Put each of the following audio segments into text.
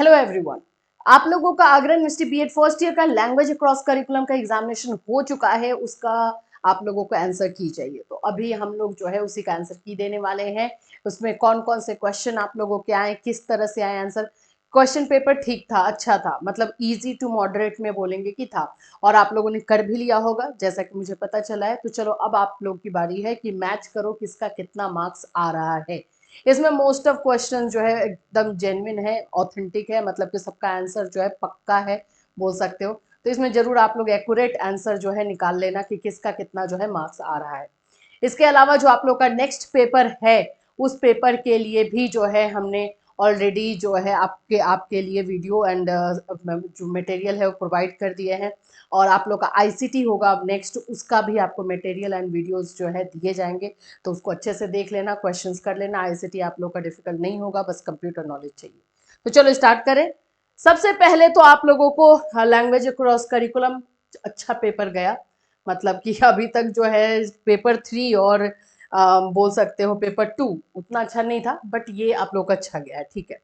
Hello everyone, आप लोगों का Agra university BEd first year का लैंग्वेज अक्रॉस करिकुलम का एग्जामिनेशन हो चुका है। उसका आप लोगों को आंसर की चाहिए, तो अभी हम लोग जो है उसी का आंसर की देने वाले हैं। उसमें कौन कौन से क्वेश्चन आप लोगों के आए, किस तरह से आए आंसर। क्वेश्चन पेपर ठीक था, अच्छा था, मतलब इजी टू मॉडरेट में बोलेंगे कि था, और आप लोगों ने कर भी लिया होगा जैसा कि मुझे पता चला है। तो चलो अब आप लोग की बारी है कि मैच करो किसका कितना मार्क्स आ रहा है। इसमें मोस्ट ऑफ क्वेश्चन जो है एकदम जेन्युइन है, ऑथेंटिक है, मतलब कि सबका आंसर जो है पक्का है बोल सकते हो। तो इसमें जरूर आप लोग एक्यूरेट आंसर जो है निकाल लेना कि किसका कितना जो है मार्क्स आ रहा है। इसके अलावा जो आप लोग का नेक्स्ट पेपर है, उस पेपर के लिए भी जो है हमने ऑलरेडी जो है आपके आपके लिए वीडियो एंड जो मटेरियल है वो प्रोवाइड कर दिए हैं। और आप लोग का आईसीटी होगा अब नेक्स्ट, उसका भी आपको मटेरियल एंड वीडियोस जो है दिए जाएंगे। तो उसको अच्छे से देख लेना, क्वेश्चंस कर लेना। आईसीटी आप लोग का डिफिकल्ट नहीं होगा, बस कंप्यूटर नॉलेज चाहिए। तो चलो स्टार्ट करें। सबसे पहले तो आप लोगों को लैंग्वेज अक्रॉस करिकुलम अच्छा पेपर गया, मतलब कि अभी तक जो है पेपर 3 और बोल सकते हो पेपर 2 उतना अच्छा नहीं था, बट ये आप लोग का अच्छा गया है, ठीक है।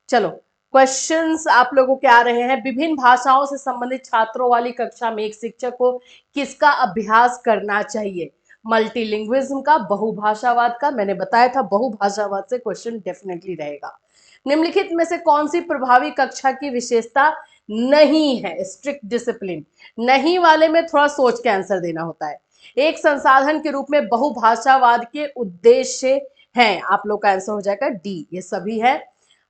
चलो क्वेश्चंस आप लोगों के आ रहे हैं। विभिन्न भाषाओं से संबंधित छात्रों वाली कक्षा में एक शिक्षक को किसका अभ्यास करना चाहिए? मल्टीलिंग्विज्म का, बहुभाषावाद का। मैंने बताया था बहुभाषावाद से क्वेश्चन डेफिनेटली रहेगा। निम्नलिखित में से कौन सी प्रभावी कक्षा की विशेषता नहीं है? Strict discipline. नहीं वाले में थोड़ा सोच के आंसर देना होता है। एक संसाधन के रूप में बहुभाषावाद के उद्देश्य हैं। आप लोग का आंसर हो जाएगा डी, ये सभी है।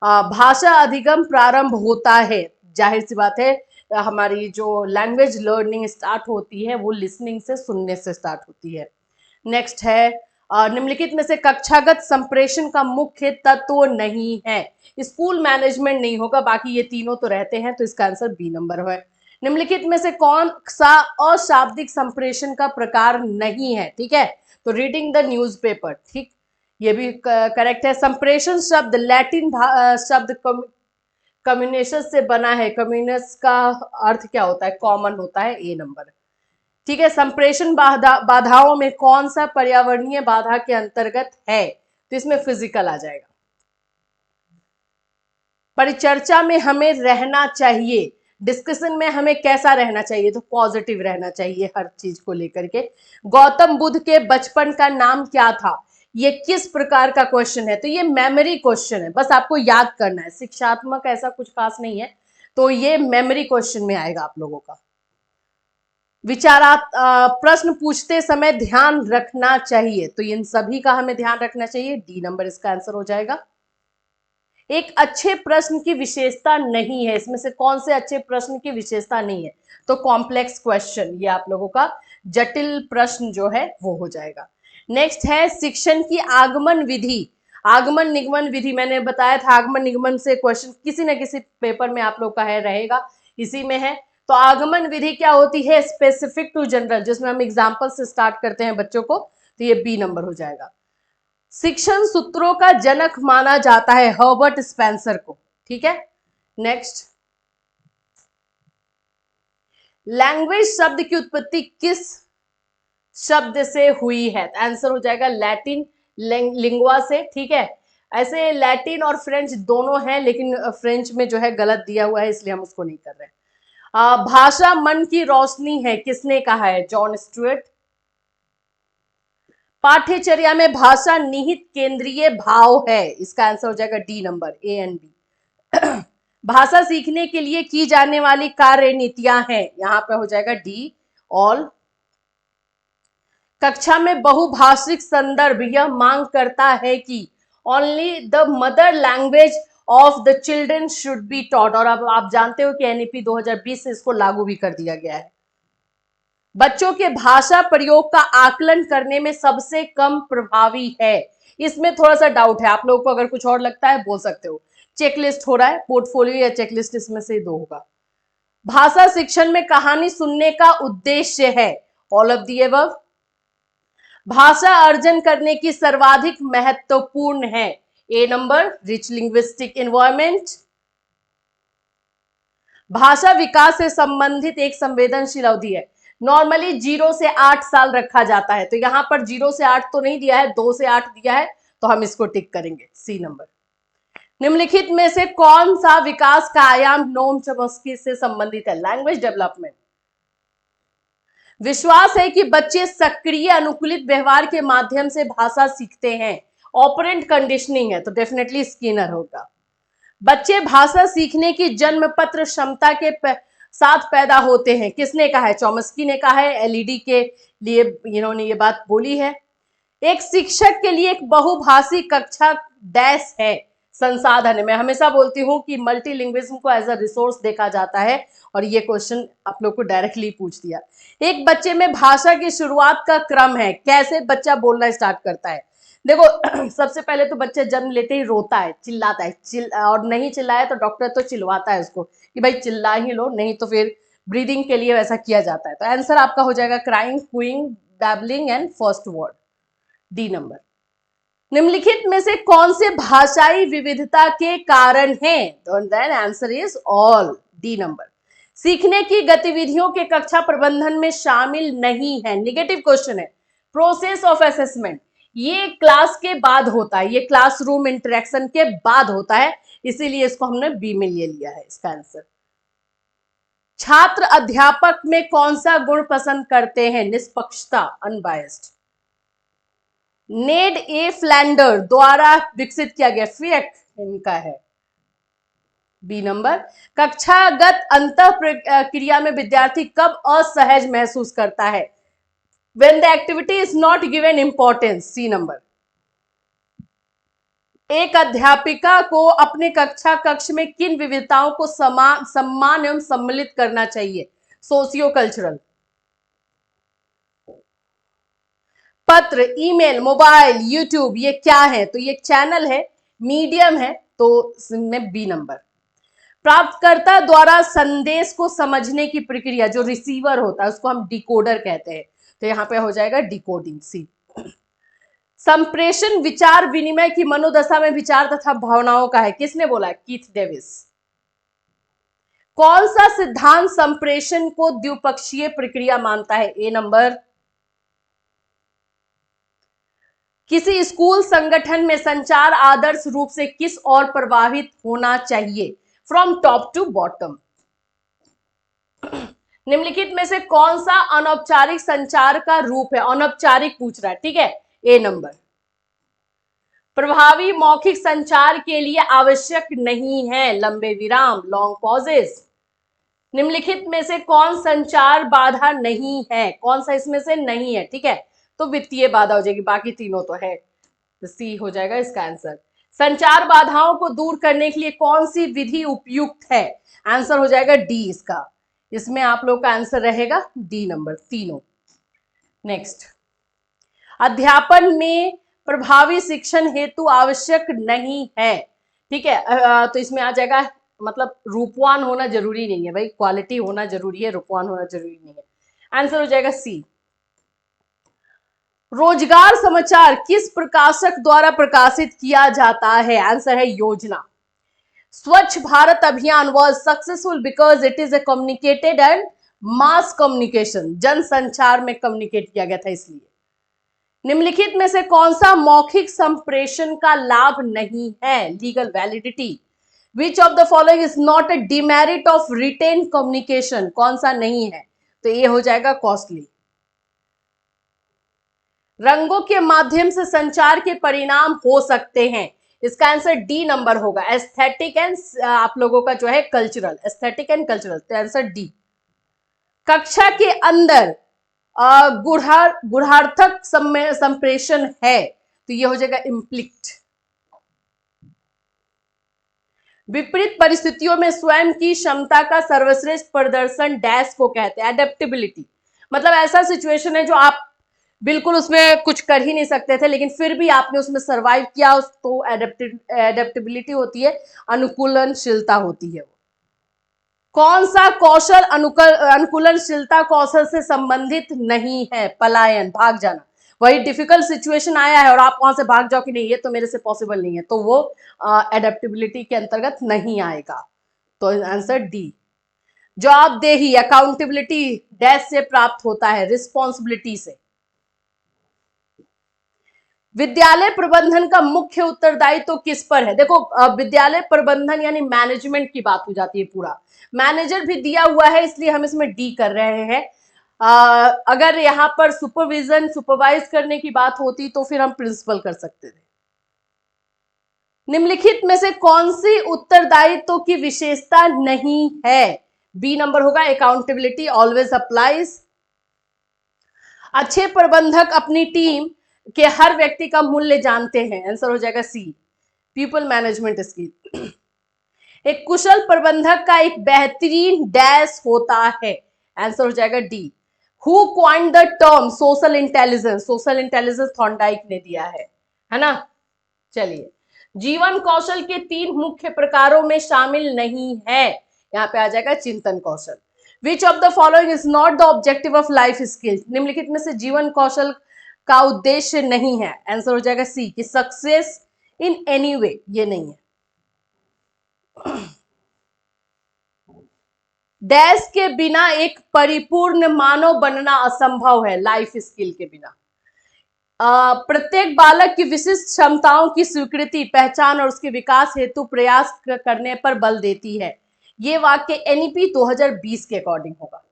भाषा अधिगम प्रारंभ होता है, जाहिर सी बात है हमारी जो लैंग्वेज लर्निंग स्टार्ट होती है वो लिसनिंग से, सुनने से स्टार्ट होती है। नेक्स्ट है निम्नलिखित में से कक्षागत संप्रेषण का मुख्य तत्व नहीं है। स्कूल मैनेजमेंट नहीं होगा, बाकी ये तीनों तो रहते हैं, तो इसका आंसर बी नंबर है। निम्नलिखित में से कौन सा अशाब्दिक संप्रेषण का प्रकार नहीं है? ठीक है, तो रीडिंग द न्यूज़पेपर, ठीक, ये भी करेक्ट है। संप्रेषण शब्द लैटिन शब्द कम्युनिकेशन से बना है। कम्युनिस का अर्थ क्या होता है? कॉमन होता है, ए नंबर। ठीक है। संप्रेषण बाधाओं में कौन सा पर्यावरणीय बाधा के अंतर्गत है? तो इसमें फिजिकल आ जाएगा। परिचर्चा में हमें रहना चाहिए, डिस्कशन में हमें कैसा रहना चाहिए? तो पॉजिटिव रहना चाहिए हर चीज को लेकर के। गौतम बुद्ध के बचपन का नाम क्या था? ये किस प्रकार का क्वेश्चन है? तो ये मेमोरी क्वेश्चन है, बस आपको याद करना है, शिक्षात्मक ऐसा कुछ खास नहीं है। तो ये मेमोरी क्वेश्चन में आएगा आप लोगों का। प्रश्न पूछते समय ध्यान रखना चाहिए, तो इन सभी का हमें ध्यान रखना चाहिए, डी नंबर इसका आंसर हो जाएगा। एक अच्छे प्रश्न की विशेषता नहीं है, इसमें से कौन से अच्छे प्रश्न की विशेषता नहीं है? तो कॉम्प्लेक्स क्वेश्चन, ये आप लोगों का जटिल प्रश्न जो है वो हो जाएगा। नेक्स्ट है शिक्षण की आगमन विधि। आगमन निगमन विधि मैंने बताया था, आगमन निगमन से क्वेश्चन किसी न किसी पेपर में आप लोग का है, रहेगा, इसी में है। तो आगमन विधि क्या होती है? स्पेसिफिक टू जनरल, जिसमें हम एग्जाम्पल से स्टार्ट करते हैं बच्चों को, तो ये बी नंबर हो जाएगा। शिक्षण सूत्रों का जनक माना जाता है हर्बर्ट स्पेंसर को, ठीक है। नेक्स्ट, लैंग्वेज शब्द की उत्पत्ति किस शब्द से हुई है? आंसर हो जाएगा लैटिन लिंगुआ से, ठीक है। ऐसे लैटिन और फ्रेंच दोनों हैं, लेकिन फ्रेंच में जो है गलत दिया हुआ है, इसलिए हम उसको नहीं कर रहे हैं। भाषा मन की रोशनी है, किसने कहा है? John Stuart. पाठ्यचर्या में भाषा निहित केंद्रीय भाव है, इसका आंसर हो जाएगा D number, A and B. भाषा सीखने के लिए की जाने वाली कार्य नीतियां हैं, यहां पे हो जाएगा डी ऑल। कक्षा में बहुभाषिक संदर्भ यह मांग करता है कि only the mother language of the children should be taught, और अब आप जानते हो कि एनईपी 2020 से इसको लागू भी कर दिया गया है। बच्चों के भाषा प्रयोग का आकलन करने में सबसे कम प्रभावी है। इसमें थोड़ा सा डाउट है, आप लोगों को अगर कुछ और लगता है बोल सकते हो। चेकलिस्ट हो रहा है, पोर्टफोलियो या चेकलिस्ट, इसमें से दो होगा। भाषा शिक्षण में कहानी सुनने का उद्देश्य है, ऑल ऑफ द अबव। भाषा अर्जन करने की सर्वाधिक महत्वपूर्ण है, ए नंबर, रिच लिंग्विस्टिक एनवायरमेंट। भाषा विकास से संबंधित एक संवेदनशील अवधि है, नॉर्मली 0 से 8 साल रखा जाता है, तो यहां पर 0 से 8 तो नहीं दिया है, 2 से 8 दिया है, तो हम इसको टिक करेंगे, सी नंबर। निम्नलिखित में से कौन सा विकास का आयाम नोम चॉम्स्की से संबंधित है? Language development. विश्वास है कि बच्चे सक्रिय अनुकूलित व्यवहार के माध्यम से भाषा सीखते हैं। ऑपरेंट कंडीशनिंग है तो डेफिनेटली स्किनर होगा। बच्चे भाषा सीखने की जन्मपत्र क्षमता के साथ पैदा होते हैं। किसने कहा है? चॉम्स्की ने कहा है। एलईडी के लिए इन्होंने ये बात बोली है। एक शिक्षक के लिए एक बहुभाषी कक्षा डैश है, संसाधन है। मैं हमेशा बोलती हूँ कि मल्टीलिंग्विज्म को एज अ रिसोर्स देखा जाता है और ये क्वेश्चन आप लोग को डायरेक्टली पूछ दिया। एक बच्चे में भाषा की शुरुआत का क्रम है। कैसे बच्चा बोलना स्टार्ट करता है? देखो सबसे पहले तो बच्चा जन्म लेते ही रोता है, चिल्लाता है, और नहीं चिल्लाया तो डॉक्टर तो चिल्लाता है उसको कि भाई चिल्ला ही लो, नहीं तो फिर ब्रीदिंग के लिए वैसा किया जाता है। तो आंसर आपका हो जाएगा crying, cooing, babbling and first word, D number. निम्नलिखित में से कौन से भाषाई विविधता के कारण हैं? तो then answer is all, D number. सीखने की गतिविधियों के कक्षा प्रबंधन में शामिल नहीं है। निगेटिव क्वेश्चन है। प्रोसेस ऑफ असेसमेंट ये क्लास के बाद होता है, ये क्लासरूम इंटरेक्शन के बाद होता है, इसीलिए इसको हमने बी में ले लिया है इसका आंसर। छात्र अध्यापक में कौन सा गुण पसंद करते हैं? निष्पक्षता, अनबायस्ड। नेड ए फ्लैंडर द्वारा विकसित किया गया, फिएक इनका है, बी नंबर। कक्षागत अंतः क्रिया में विद्यार्थी कब असहज महसूस करता है? When the activity is not given importance, C number. एक अध्यापिका को अपने कक्षा कक्ष में किन विविधताओं को सम्मान एवं सम्मिलित करना चाहिए? Socio cultural. पत्र, ईमेल, मोबाइल, यूट्यूब ये क्या है? तो ये चैनल है, मीडियम है, तो इसमें बी नंबर। प्राप्तकर्ता द्वारा संदेश को समझने की प्रक्रिया, जो रिसीवर होता है उसको हम डिकोडर कहते हैं, तो यहां पे हो जाएगा डिकोडिंग, सी। संप्रेषण विचार विनिमय की मनोदशा में विचार तथा भावनाओं का है। किसने बोला? Keith Davis. कौन सा सिद्धांत संप्रेषण को द्विपक्षीय प्रक्रिया मानता है? ए नंबर। किसी स्कूल संगठन में संचार आदर्श रूप से किस और प्रभावित होना चाहिए? From top to bottom. निम्नलिखित में से कौन सा अनौपचारिक संचार का रूप है? अनौपचारिक पूछ रहा है, ठीक है, ए नंबर। प्रभावी मौखिक संचार के लिए आवश्यक नहीं है लंबे विराम, लॉन्ग पॉजेस। निम्नलिखित में से कौन संचार बाधा नहीं है? कौन सा इसमें से नहीं है? ठीक है, तो वित्तीय बाधा हो जाएगी, बाकी तीनों तो है, तो सी हो जाएगा इसका आंसर। संचार बाधाओं को दूर करने के लिए कौन सी विधि उपयुक्त है? आंसर हो जाएगा डी इसका। इसमें आप लोग का आंसर रहेगा डी नंबर, तीनों। नेक्स्ट, अध्यापन में प्रभावी शिक्षण हेतु आवश्यक नहीं है, ठीक है, तो इसमें आ जाएगा, मतलब रूपवान होना जरूरी नहीं है भाई, क्वालिटी होना जरूरी है, रूपवान होना जरूरी नहीं है। आंसर हो जाएगा सी। रोजगार समाचार किस प्रकाशक द्वारा प्रकाशित किया जाता है? आंसर है योजना। स्वच्छ भारत अभियान was successful because it is a communicated and mass communication, जनसंचार में कम्युनिकेट किया गया था इसलिए। निम्नलिखित में से कौन सा मौखिक संप्रेषण का लाभ नहीं है? Legal validity. Which of the following is not a demerit of written communication, कौन सा नहीं है? तो ये हो जाएगा कॉस्टली। रंगों के माध्यम से संचार के परिणाम हो सकते हैं, इसका आंसर डी नंबर होगा। एस्थेटिक एंड आप लोगों का जो है कल्चरल, एस्थेटिक एंड कल्चरल, तो आंसर डी। कक्षा के अंदर गुणार्थक संप्रेषण है, तो ये हो जाएगा इम्प्लिक्ट। विपरीत परिस्थितियों में स्वयं की क्षमता का सर्वश्रेष्ठ प्रदर्शन डैश को कहते हैं, एडेप्टेबिलिटी। मतलब ऐसा सिचुएशन है जो आप बिल्कुल उसमें कुछ कर ही नहीं सकते थे, लेकिन फिर भी आपने उसमें सरवाइव किया, तो एडेप्टेबिलिटी होती है, अनुकूलनशीलता होती है। कौन सा कौशल अनुकूलनशीलता कौशल से संबंधित नहीं है? पलायन, भाग जाना। वही डिफिकल्ट सिचुएशन आया है और आप वहां से भाग जाओ कि नहीं ये तो मेरे से पॉसिबल नहीं है, तो वो एडेप्टेबिलिटी के अंतर्गत नहीं आएगा, तो आंसर डी। जवाबदेही, अकाउंटेबिलिटी डैश से प्राप्त होता है? रिस्पॉन्सिबिलिटी से। विद्यालय प्रबंधन का मुख्य उत्तरदायित्व तो किस पर है? देखो विद्यालय प्रबंधन यानी मैनेजमेंट की बात हो जाती है, पूरा मैनेजर भी दिया हुआ है, इसलिए हम इसमें डी कर रहे हैं। अगर यहाँ पर सुपरविजन सुपरवाइज करने की बात होती तो फिर हम प्रिंसिपल कर सकते थे। निम्नलिखित में से कौन सी उत्तरदायित्व की विशेषता नहीं है? बी नंबर होगा अकाउंटेबिलिटी ऑलवेज अप्लाइज। अच्छे प्रबंधक अपनी टीम के हर व्यक्ति का मूल्य जानते हैं, आंसर हो जाएगा सी पीपल मैनेजमेंट स्किल। एक कुशल प्रबंधक का एक बेहतरीन डैश होता है, आंसर हो जाएगा D. Who coined the term social intelligence? Social intelligence Thorndike ने दिया है ना। चलिए, जीवन कौशल के 3 मुख्य प्रकारों में शामिल नहीं है, यहां पे आ जाएगा चिंतन कौशल। Which of the following is not the objective of life skill? निम्नलिखित में से जीवन कौशल का उद्देश्य नहीं है, आंसर हो जाएगा सी कि सक्सेस इन एनी वे, ये नहीं है। डैश के बिना एक परिपूर्ण मानव बनना असंभव है, लाइफ स्किल के बिना। प्रत्येक बालक की विशिष्ट क्षमताओं की स्वीकृति, पहचान और उसके विकास हेतु प्रयास करने पर बल देती है। ये वाक्य एनईपी 2020 के अकॉर्डिंग होगा।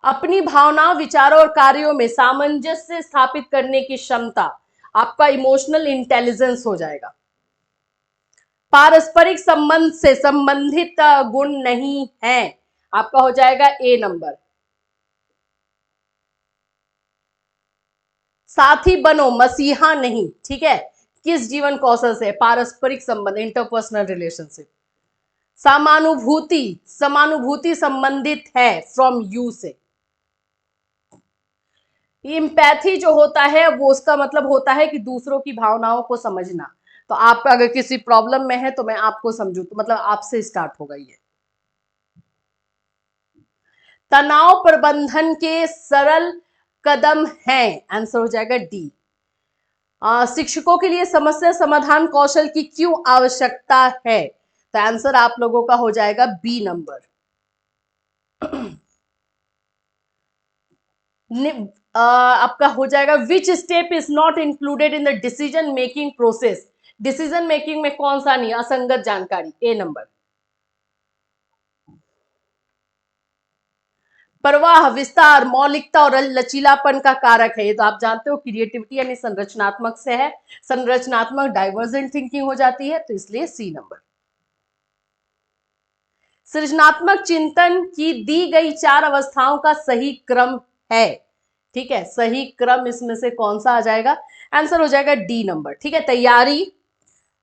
अपनी भावनाओं, विचारों और कार्यों में सामंजस्य स्थापित करने की क्षमता आपका इमोशनल इंटेलिजेंस हो जाएगा। पारस्परिक संबंध से संबंधित गुण नहीं है, आपका हो जाएगा ए नंबर। साथी बनो मसीहा नहीं, ठीक है। किस जीवन कौशल से? पारस्परिक संबंध, इंटरपर्सनल रिलेशनशिप। समानुभूति, समानुभूति संबंधित है फ्रॉम यू से। इम्पैथी जो होता है वो उसका मतलब होता है कि दूसरों की भावनाओं को समझना। तो आप अगर किसी प्रॉब्लम में है तो मैं आपको समझू, तो मतलब आपसे स्टार्ट होगा ये। तनाव प्रबंधन के सरल कदम हैं, आंसर हो जाएगा डी। शिक्षकों के लिए समस्या समाधान कौशल की क्यों आवश्यकता है? तो आंसर आप लोगों का हो जाएगा बी नंबर। आपका हो जाएगा which step is not included in the decision making process? Decision making में कौन सा नहीं? असंगत जानकारी, ए नंबर। प्रवाह, विस्तार, मौलिकता और लचीलापन का कारक है। ये तो आप जानते हो क्रिएटिविटी यानी संरचनात्मक से है, संरचनात्मक डाइवर्जेंट थिंकिंग हो जाती है, तो इसलिए सी नंबर। सृजनात्मक चिंतन की दी गई 4 अवस्थाओं का सही क्रम है, ठीक है। सही क्रम इसमें से कौन सा आ जाएगा? आंसर हो जाएगा डी नंबर, ठीक है। तैयारी,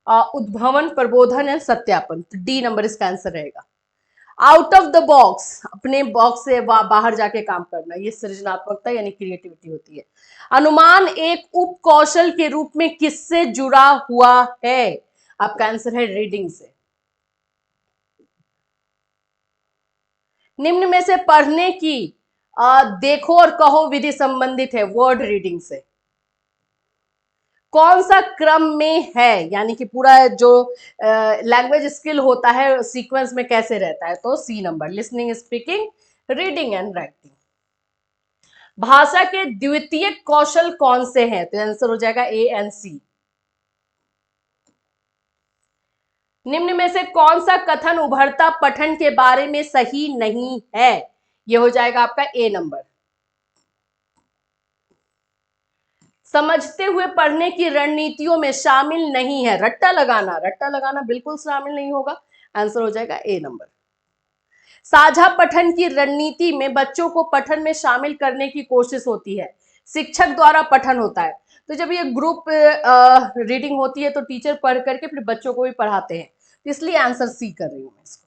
उद्भवन, प्रबोधन एंड सत्यापन, तो डी नंबर इसका आंसर रहेगा। आउट ऑफ द बॉक्स, अपने बॉक्स से बाहर जाके काम करना, ये सृजनात्मकता यानी क्रिएटिविटी होती है। अनुमान एक उप कौशल के रूप में किससे जुड़ा हुआ है? आपका आंसर है रीडिंग से। निम्न में से पढ़ने की देखो और कहो विधि संबंधित है वर्ड रीडिंग से। कौन सा क्रम में है, यानी कि पूरा जो लैंग्वेज स्किल होता है सीक्वेंस में कैसे रहता है? तो C number, listening, speaking, reading and writing. भाषा के द्वितीय कौशल कौन से हैं? तो आंसर हो जाएगा ए एंड सी। निम्न में से कौन सा कथन उभरता पठन के बारे में सही नहीं है? यह हो जाएगा आपका ए नंबर। समझते हुए पढ़ने की रणनीतियों में शामिल नहीं है रट्टा लगाना, रट्टा लगाना बिल्कुल शामिल नहीं होगा, आंसर हो जाएगा ए नंबर। साझा पठन की रणनीति में बच्चों को पठन में शामिल करने की कोशिश होती है, शिक्षक द्वारा पठन होता है। तो जब ये ग्रुप रीडिंग होती है तो टीचर पढ़ करके फिर बच्चों को भी पढ़ाते हैं, तो इसलिए आंसर सी कर रही हूं मैं इसको।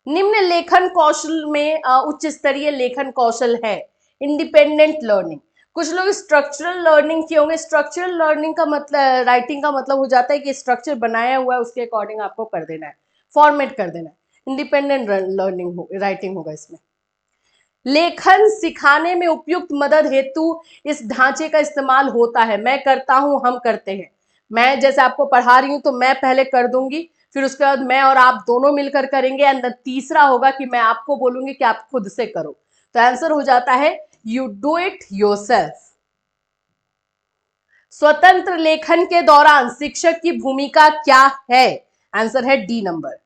निम्न लेखन कौशल में उच्च स्तरीय लेखन कौशल है इंडिपेंडेंट लर्निंग। कुछ लोग स्ट्रक्चरल लर्निंग किए होंगे। स्ट्रक्चरल लर्निंग का मतलब, राइटिंग का मतलब हो जाता है कि स्ट्रक्चर बनाया हुआ है उसके अकॉर्डिंग आपको कर देना है, फॉर्मेट कर देना है। इंडिपेंडेंट लर्निंग राइटिंग होगा इसमें। लेखन सिखाने में उपयुक्त मदद हेतु इस ढांचे का इस्तेमाल होता है। मैं करता हूं, हम करते हैं। मैं जैसे आपको पढ़ा रही हूं तो मैं पहले कर दूंगी, फिर उसके बाद मैं और आप दोनों मिलकर करेंगे, एंड तीसरा होगा कि मैं आपको बोलूंगी कि आप खुद से करो। तो आंसर हो जाता है यू डू इट योरसेल्फ। स्वतंत्र लेखन के दौरान शिक्षक की भूमिका क्या है? आंसर है D number.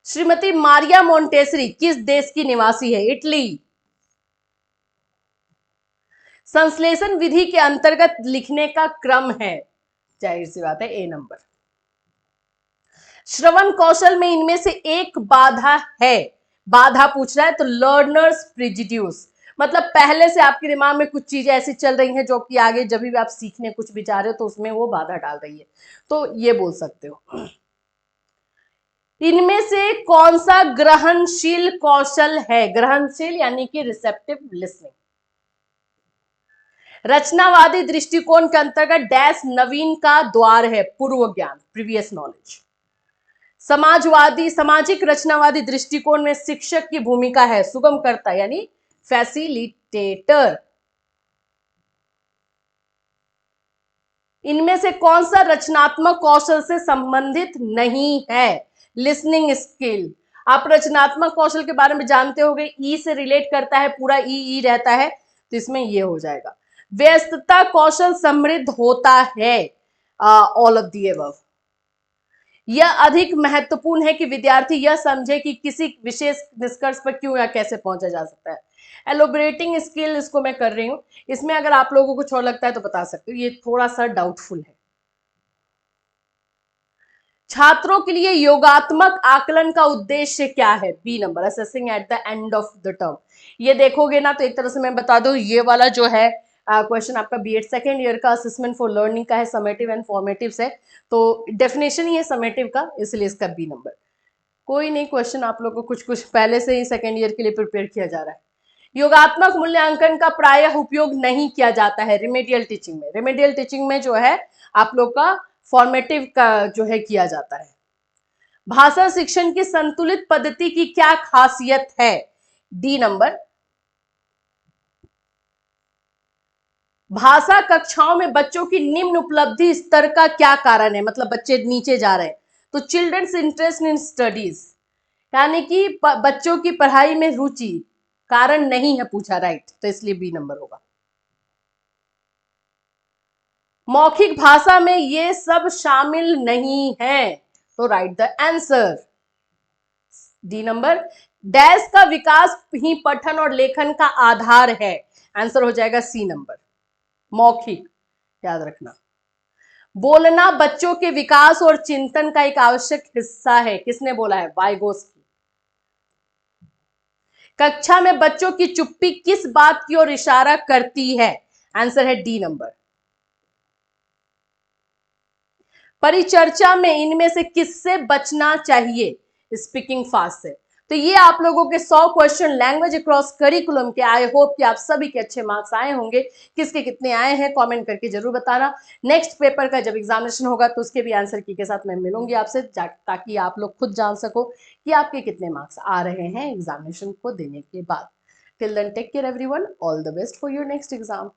Shrimati Maria Montessori किस देश की निवासी है? इटली। संश्लेषण विधि के अंतर्गत लिखने का क्रम है, जाहिर सी बात है ए नंबर। श्रवण कौशल में इनमें से एक बाधा है, बाधा पूछ रहा है तो लर्नर्स प्रिजुड्यूस, मतलब पहले से आपके दिमाग में कुछ चीजें ऐसी चल रही हैं जो कि आगे जब भी आप सीखने कुछ भी जा रहे हो तो उसमें वो बाधा डाल रही है, तो ये बोल सकते हो। इनमें से कौन सा ग्रहणशील कौशल है? ग्रहणशील यानी कि रिसेप्टिव लिसनिंग। रचनावादी दृष्टिकोण के अंतर्गत डैश नवीन का द्वार है? पूर्व ज्ञान, प्रीवियस नॉलेज। समाजवादी सामाजिक रचनावादी दृष्टिकोण में शिक्षक की भूमिका है सुगमकर्ता यानी फैसिलिटेटर। इनमें से कौन सा रचनात्मक कौशल से संबंधित नहीं है? Listening skill. आप रचनात्मक कौशल के बारे में जानते होंगे, ई से रिलेट करता है, पूरा ई रहता है, तो इसमें ये हो जाएगा। व्यस्तता कौशल समृद्ध होता है, ऑल ऑफ दी अबव। यह अधिक महत्वपूर्ण है कि विद्यार्थी यह समझे कि किसी विशेष निष्कर्ष पर क्यों या कैसे पहुंचा जा सकता है। एलोबरेटिंग स्किल, इसको मैं कर रही हूं, इसमें अगर आप लोगों को कुछ और लगता है तो बता सकते हो, ये थोड़ा सा डाउटफुल है। छात्रों के लिए योगात्मक आकलन का उद्देश्य क्या है? B number, assessing at the end of the term. ये देखोगे ना तो एक तरह से मैं बता दूं, ये वाला जो है क्वेश्चन आपका बीएड सेकेंड ईयर का असेसमेंट फॉर लर्निंग का है, समेटिव एंड फॉर्मेटिव है, तो डेफिनेशन ही है समेटिव का, इसलिए इसका बी नंबर। कोई नहीं, क्वेश्चन आप लोग को कुछ कुछ पहले से ही सेकेंड ईयर के लिए प्रिपेयर किया जा रहा है। योगात्मक मूल्यांकन का प्रायः उपयोग नहीं किया जाता है रिमेडियल टीचिंग में। रिमेडियल टीचिंग में जो है आप लोग का फॉर्मेटिव का जो है किया जाता है। भाषा शिक्षण की संतुलित पद्धति की क्या खासियत है? D number. भाषा कक्षाओं में बच्चों की निम्न उपलब्धि स्तर का क्या कारण है? मतलब बच्चे नीचे जा रहे हैं, तो चिल्ड्रंस इंटरेस्ट इन स्टडीज, यानी कि बच्चों की पढ़ाई में रुचि कारण नहीं है पूछा, राइट, तो इसलिए बी नंबर होगा। मौखिक भाषा में ये सब शामिल नहीं है, तो right the answer D number. Dash का विकास ही पठन और लेखन का आधार है, आंसर हो जाएगा सी नंबर, मौखिक, याद रखना। बोलना बच्चों के विकास और चिंतन का एक आवश्यक हिस्सा है, किसने बोला है? वाइगोस्की। कक्षा में बच्चों की चुप्पी किस बात की ओर इशारा करती है? आंसर है डी नंबर। परिचर्चा में इनमें से किससे बचना चाहिए? स्पीकिंग फास्ट से। तो ये आप लोगों के 100 क्वेश्चन लैंग्वेज अक्रॉस करिकुलम के, आई होप कि आप सभी के अच्छे मार्क्स आए होंगे। किसके कितने आए हैं कमेंट करके जरूर बताना। नेक्स्ट पेपर का जब एग्जामिनेशन होगा तो उसके भी आंसर की के साथ मैं मिलूंगी आपसे, ताकि आप लोग खुद जान सको कि आपके कितने मार्क्स आ रहे हैं एग्जामिनेशन को देने के बाद। Till then take care everyone, all the best for your next exam.